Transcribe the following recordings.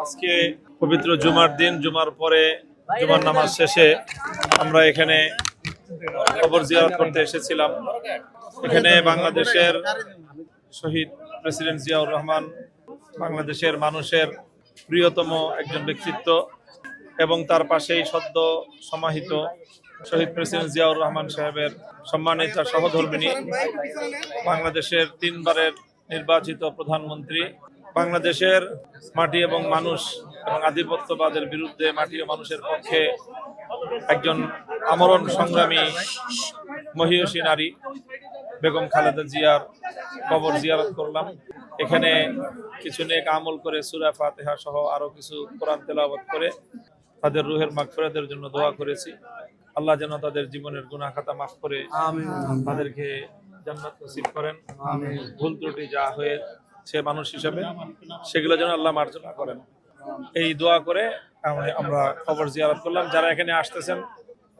আজকে পবিত্র জুমার দিন, জুমার পরে জুমার নামাজ শেষে আমরা এখানে কবর জিয়ারত করতে এসেছিলাম। এখানে বাংলাদেশের শহীদ প্রেসিডেন্ট জিয়াউর রহমান, বাংলাদেশের মানুষের প্রিয়তম একজন ব্যক্তিত্ব, এবং তার পাশেই সদ্য সমাহিত শহীদ প্রেসিডেন্ট জিয়াউর রহমান সাহেবের সম্মানিত সহধর্মিণী, বাংলাদেশের 3 বারের নির্বাচিত প্রধানমন্ত্রী, বাংলাদেশের মাটি এবং মানুষ এবং আধিপত্যবাদের বিরুদ্ধে মাটি ও মানুষের পক্ষে একজন আমরণ সংগ্রামী মহিয়সী নারী বেগম খালেদা জিয়ার কবর জিয়ারত করলাম। এখানে কিছু নেক আমল করে সূরা ফাতিহা সহ আরো কিছু কোরআন তেলাওয়াত করে তাদের রুহের মাগফিরাতের জন্য দোয়া করেছি। আল্লাহ যেন তাদের জীবনের গুনাহ খাতা মাফ করে তাদেরকে জান্নাত নসিব করেন। ভুল ত্রুটি যা হয়েছে মানুষ হিসেবে সেগুলো যেন আল্লাহ মার্জনা করেন। এই দোয়া করে আমরা কবর জিয়ারত করলাম। যারা এখানে আসতেছেন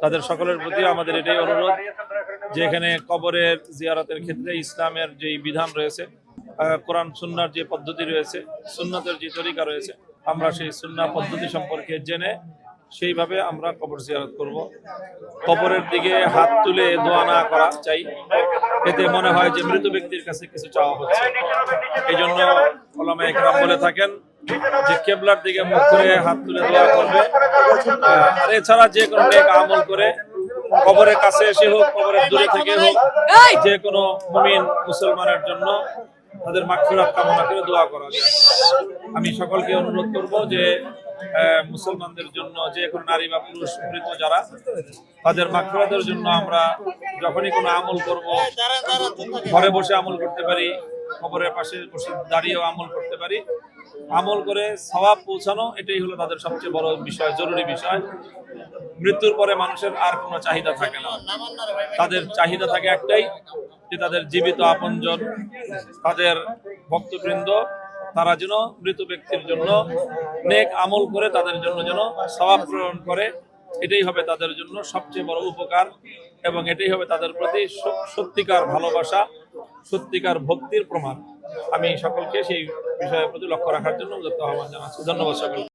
তাদের সকলের প্রতি আমাদের এটাই অনুরোধ যে এখানে কবরের জিয়ারতের ক্ষেত্রে ইসলামের যে বিধান রয়েছে, কোরআন সুন্নাহর যে পদ্ধতি রয়েছে, সুন্নতের যে তরিকা রয়েছে, আমরা সেই সুন্নাহ পদ্ধতি সম্পর্কে জেনে সেইভাবে আমরা কবর জিয়ারত করব। কবরের দিকে হাত তুলে দোয়া না করা চাই, এতে মনে হয় যে মৃত ব্যক্তির কাছে কিছু চাওয়া হচ্ছে। এই জন্য উলামায়ে কেরাম বলে থাকেন যে কিবলার দিকে মুখ করে হাত তুলে দোয়া করবে। আর এছাড়া যে কোনো নেক আমল করে কবরের কাছে এসে হোক, কবরের দূরে থেকে হোক, যে কোনো মুমিন মুসলমানের জন্য তাদের মাগফিরাত কামনা করে দোয়া করা যায়। আমি সকলকে অনুরোধ করব যে মুসলমানদের জন্য যে কোনো নারী বা পুরুষ মৃত যারা, তাদের মাগফিরাতের জন্য আমরা যখনই কোনো আমল করব, ঘরে বসে আমল করতে পারি, কবরের পাশে বসে দাঁড়িয়েও আমল করতে পারি। আমল করে সওয়াব পৌঁছানো, এটাই হলো তাদের সবচেয়ে বড় বিষয়, জরুরি বিষয়। মৃত্যুর পরে মানুষের আর কোনো চাহিদা থাকে না। তাদের চাহিদা থাকে একটাই, যে তাদের জীবিত আপনজন, তাদের ভক্তবৃন্দ, তারা যেন মৃত ব্যক্তির জন্য নেক আমল করে তাদের জন্য যেন সওয়াব প্রেরণ করে। এটাই হবে তাদের জন্য সবচেয়ে বড় উপকার, এবং এটাই হবে তাদের প্রতি সত্যিকার ভালোবাসা, সত্যিকার ভক্তির প্রমাণ। আমি সকলকে সেই বিষয়ের প্রতি লক্ষ্য রাখার জন্য আহ্বান জানাচ্ছি। ধন্যবাদ সকলকে।